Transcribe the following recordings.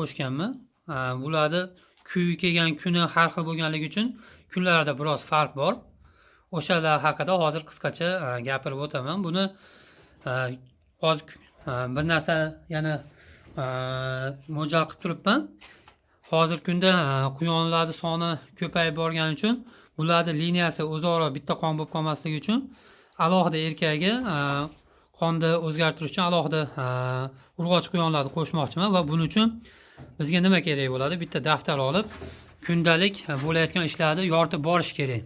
qo'shganman. Bularni kuyi kelgan kuni har xil bo'lganligi uchun kunlarda biroz farq bor. O'shalar haqida hozir qisqacha gapirib o'taman. Buni hozir bir narsa yana mo'ljal qilib turibman. Hozir kunda quyonlarning soni ko'payib borgani uchun bularni liniyasi o'zaro bitta qon bo'lib qolmasligi uchun alohida erkagiga qonni o'zgartirish uchun alohida urg'ochi quyonlarni qo'shmoqchiman va buning uchun bizga nima kerak bo'ladi? Bitta daftar olib, kundalik bo'layotgan ishlarni yoritib borish kerak.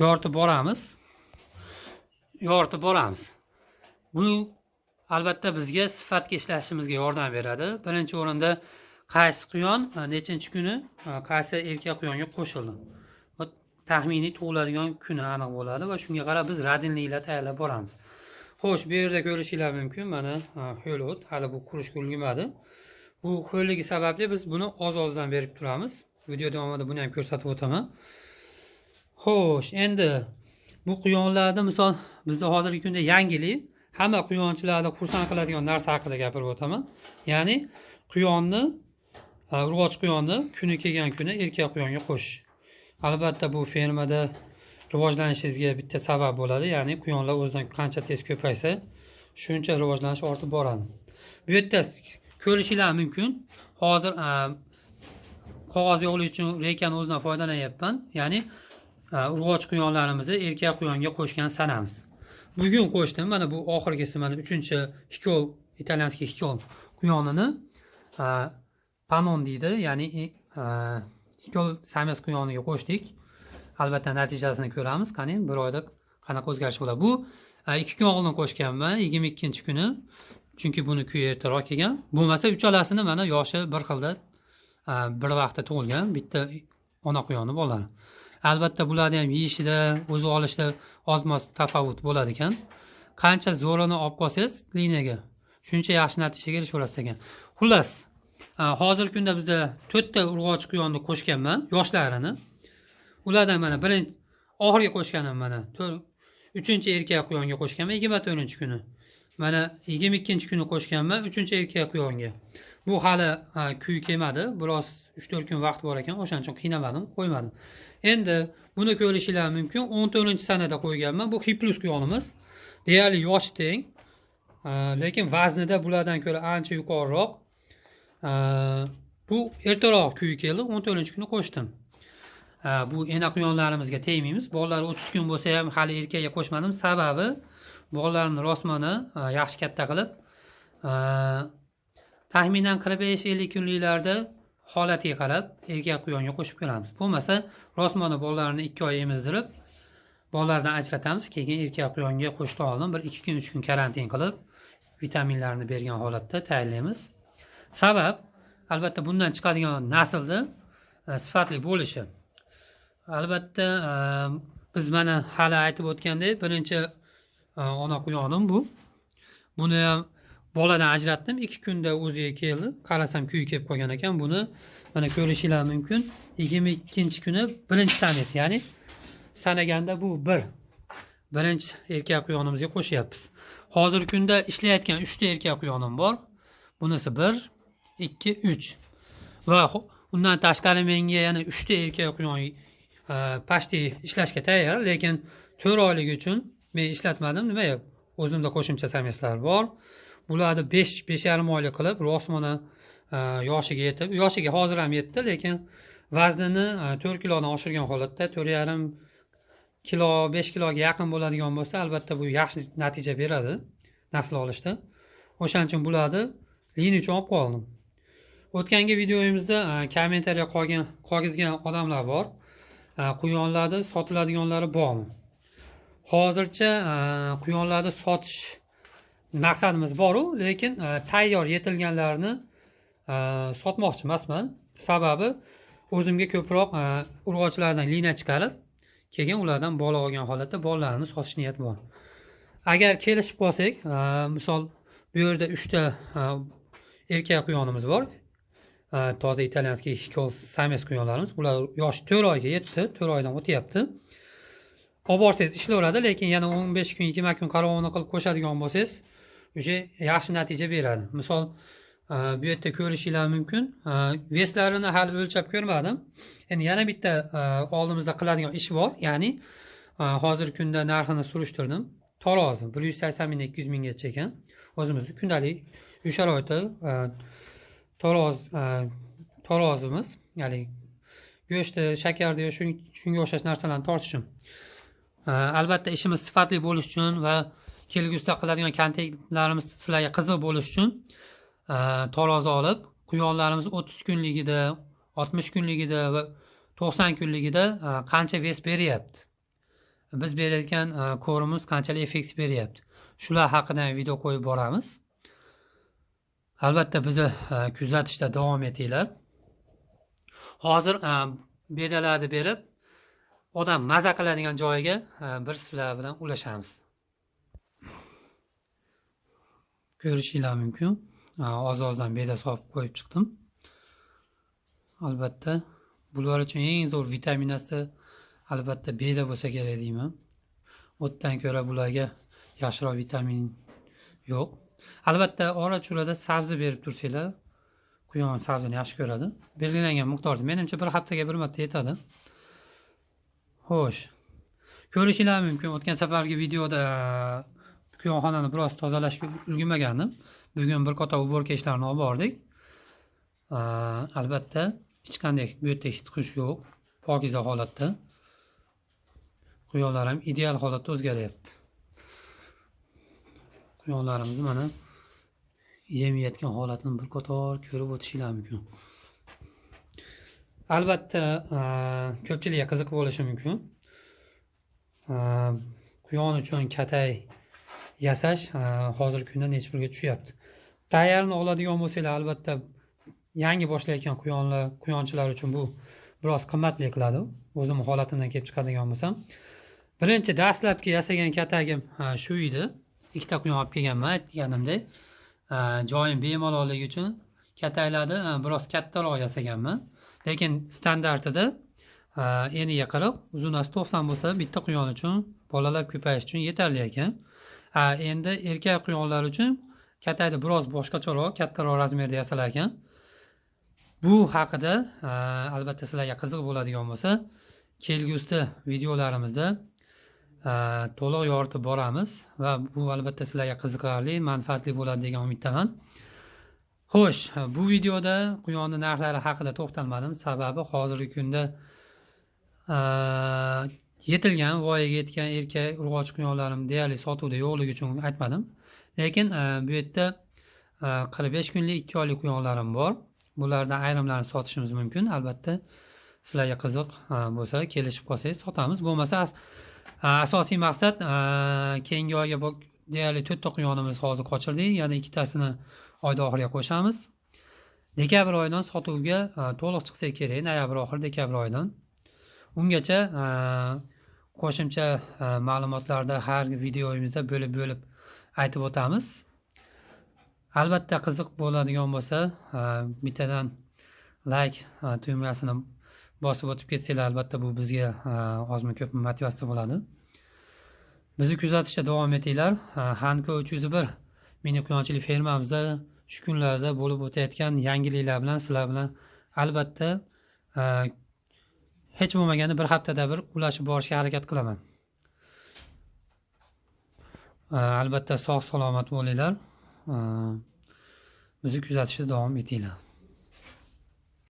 Yoritib boramiz. Buni albatta bizga sifatga ishlashimizga yordam beradi. Birinchi o'rinda qaysi quyon nechinchi kuni qaysi erkak quyonga qo'shildi. Taxminiy tug'iladigan kuni aniq bo'ladi va shunga qarab biz radinliklar tayyorlab boramiz. Xo'sh, bu yerda ko'rishingiz mumkin. Mana ho'l o't, hali bu qurishga ulgurmadi. Bu ho'lligi sababli biz buni oz-ozdan berib turamiz. Video davomida buni ham ko'rsatib o'taman. Xo'sh, endi bu quyonlarda misol bizda hozirgi kunda yangilik, hamma quyonchilarni xursand qiladigan narsa haqida gapirib o'taman. Ya'ni quyonni, urg'ochi quyonni kuni kelgan kuni erkak quyonga qo'shish. Albatta bu fermada rivojlanishingizga bitta sabab bo'ladi. Ya'ni quyonlar o'zidan qancha tez ko'paysa, shuncha rivojlanish ortib boradi. Bu yerda ko'rishingiz mumkin. Hozir qog'oz yog'li uchun reykani o'zidan foydalanyapman. Ya'ni urg'ochi quyonlarimizni erkak quyonga qo'shgan sanamiz. Bugun qo'shdim. Mana bu oxirgisi, mana 3-hikol, italyanskiy hikol quyonini panon deydi. Ya'ni hikol samiz quyoniga qo'shdik. Albatta natijasini ko'ramiz. Qani bir oyda qanaqa o'zgarish bo'ladi. Bu 2 kun oldin qo'shganman, 22-kuni. Chunki buni kuyi ertaroq kelgan. Bo'lmasa uchalasini mana yoshi bir xilda bir vaqtda tug'ilgan, bitta ona quyoni bo'ladi. Albatta bularni ham yeyishida, o'zi olishda oz-moz tafovut bo'ladi ekan. Qancha zo'rini olib qolsangiz liniyaga, shuncha yaxshi natijaga erishaverasiz ekan. Xullas, hozirgi kunda bizda 4 ta urg'ochi quyonni qo'shganman, yoshlarini. Ulardan mana birinchi oxirgi qo'shganim mana 3-erkak quyonga qo'shganman 24-kuni. Mana 22-kuni qo'shganman 3-erkak quyonga. Bu hali kuy kelmadi, biroz 3-4 kun vaqt bor ekan, o'shaning uchun qiynamadim, qo'ymadim. Endi buni ko'rishingiz mumkin. 14-sanada qo'yganman. Bu hiplus quyonimiz. Deyarli yoshi teng. Lekin vaznida bulardan ko'ra ancha yuqoriroq. Bu ertaroq kuy keldi, 14-kuni qo'shdim. Bu ena quyonlarimizga tegmaymiz. Bolalar 30 kun bo'lsa ham hali erkakga qo'shmadim. Sababi bolalarni rosmoni yaxshi katta qilib, taxminan 45-50 kunliklarda holatiga qarab erkak quyonga qo'shib ko'ramiz. Bo'lmasa rosmoni bolalarni 2 oy emizdirib, bolalardan ajratamiz, keyin erkak quyonga qo'shib oldim. Bir 2 kun 3 kun karantin qilib, vitaminlarni bergan holatda tayyorlaymiz. Sabab albatta bundan chiqadigan naslda sifatli bo'lishi. Albatta biz mana hali aytib o'tgandek, birinchi ona quyonim bu. Buni ham boladan ajratdim. 2 kunda o'ziga keldi. Qarasam kuyi kelib qolgan ekan. Buni mana ko'rishingiz mumkin. 22-kuni birinchi sanasi, ya'ni sanaganda bu 1. Birinchi erkak quyonimizga qo'shyapmiz. Hozirgi kunda ishlayotgan 3 ta erkak quyonim bor. Bunisi 1, 2, 3. Va undan tashqari menga yana 3 ta erkak quyon pashti ishlashga tayyor, lekin 4 oylik uchun men ishlatmadim. Nima yo'q? O'zimda qo'shimcha sameslar bor. Bularni 5-5,5 oylik qilib, rosmona yoshiga yetib, yoshiga hozir ham yetdi, lekin vaznini 4 kilodan oshirgan holatda 4,5 kilo, 5 kiloga yaqin bo'ladigan bo'lsa, albatta bu yaxshi natija beradi nasl olishda. O'shaning uchun bularni liniya uchun olib qoldim. O'tgangi videoyimizda kommentariya qolgizgan odamlar bor. Quyonlarni sotiladiganlari bormi? Hozircha quyonlarni sotish maqsadimiz bor-u, lekin tayyor yetilganlarni sotmoqchi emasman. Sababi o'zimga ko'proq urg'ochilardan liniya chiqarib, keyin ulardan bola olgan holatda bolalarimni sotish niyat bor. Agar kelishib qolsak, misol bu yerda 3 ta erkak quyonimiz bor. Toza italyanskiy hikol samiz quyonlarimiz. Bular yoshi 4 oyga yetdi, 4 oydan o'tyapti. Olib borsangiz ishlayveradi, lekin yana 15 kun, 20 kun qarovini qilib qo'shadigan bo'lsangiz, o'sha yaxshi natija beradi. Misol bu yerda ko'rishinglar mumkin. Veslarini hali o'lchab ko'rmadim. Endi yana bitta oldimizda qiladigan ish bor. Ya'ni hozirgi kunda narxini surishtirdim. Tarozi 180 ming 200 minggacha ekan. O'zimizni kundalik uy sharoiti tarozimiz, ya'ni go'shtni, shakarni, shunga o'xshash narsalarni tortishim. Albatta ishimiz sifatli bo'lish uchun va kelgusida qiladigan kontentlarimiz sizlarga qiziq bo'lish uchun tarozi olib, quyonlarimiz 30 kunligida, 60 kunligida va 90 kunligida qancha ves beryapti. Biz berayotgan ko'rimiz qanchalik effektiv beryapti. Shular haqida video qo'yib boramiz. Albatta bizni kuzatishda davom etinglar. Hozir bedalarni berib, odam maza qiladigan joyiga bir sizlar bilan ulashamiz. Ko'rishinglar mumkin. Oz-ozdan beda solib qo'yib chiqdim. Albatta bular uchun eng zo'r vitaminasi albatta beda bo'lsa kerak deyman. O'tdan ko'ra bularga yaxshiroq vitamin yo'q. Albatta ora-churada sabzi berib tursanglar, quyon sabzini yaxshi ko'radi. Belgilangan miqdorda, menimcha bir haftaga bir marta yetadi. Xo'sh. Ko'rishinglar mumkin. O'tgan safargi videoda quyonxonani biroz tozalashga ulgurmagandim. Bugun bir qator uborka ishlarini olib bordik. Albatta hech qanday bu yerda hid qush yo'q. Pokiza holatda. Quyonlar ham ideal holatda o'zgaryapti. Quyonlarimiz mana yemayotgan holatini bir qator ko'rib o'tishinglar mumkin. Albatta ko'pchilikga qiziq bo'lishi mumkin. Quyon uchun katay yasash hozirgi kunda necha pulga tushyapti. Tayyorni oladigan bo'lsanglar, albatta yangi boshlayotgan quyonchilar uchun bu biroz qimmatli qiladi. O'zim holatimdan kelib chiqadigan bo'lsam, birinchi dastlabki yasagan katagim shu edi. Ikkita quyon olib kelganman, aytganimdek. Joyim bemalollik uchun kataylarni biroz kattaroq yasaganman. Lekin standartida eniga qarab uzunasi 90 bo'lsa, bitta quyon uchun bolalar ko'payish uchun yetarli ekan. Endi erkak quyonlar uchun katayni biroz boshqacharoq, kattaroq razmerda yasalar ekan. Bu haqida albatta sizlarga qiziq bo'ladigan bo'lsa, kelgusi videolarimizda to'liq yoritib boramiz va bu albatta sizlarga qiziqarli, manfaatli bo'ladi degan umiddaman. Xo'sh, bu videoda quyonni narxlari haqida to'xtalmadim, sababi hozirgi kunda yetilgan, voyaga yetgan erkak urg'ochi quyonlarim deyarli sotuvda yo'qligi uchun aytmadim. Lekin bu yerda 45 kunlik, 2 oylik quyonlarim bor. Bulardan ayrimlarini sotishimiz mumkin. Albatta sizlarga qiziq bo'lsa, kelishib qolsangiz sotamiz. Bo'lmasa asosiy maqsad keyingi oyga deyarli 4 ta quyonimiz hozir qochirdik. Yana ikkitasini oyda oxiriga qo'shamiz. Dekabr oyidan sotuvga to'liq chiqsa kerak, noyabr oxiri, dekabr oyidan. Ungacha qo'shimcha ma'lumotlarda har videoyimizda bo'lib aytib o'tamiz. Albatta qiziq bo'ladigan bo'lsa, bittadan like tugmasini bosib o'tib ketsanglar, albatta bu bizga ozmi ko'pmi motivatsiya bo'ladi. Bizni kuzatishda davom etinglar. Hanko 301 mini quyonchilik fermamizda shu kunlarda bo'lib o'tayotgan yangiliklar bilan sizlar bilan albatta hech bo'lmaganda bir haftada bir ulashib borishga harakat qilaman. Albatta sog' salomat bo'linglar. Bizni kuzatishda davom etinglar.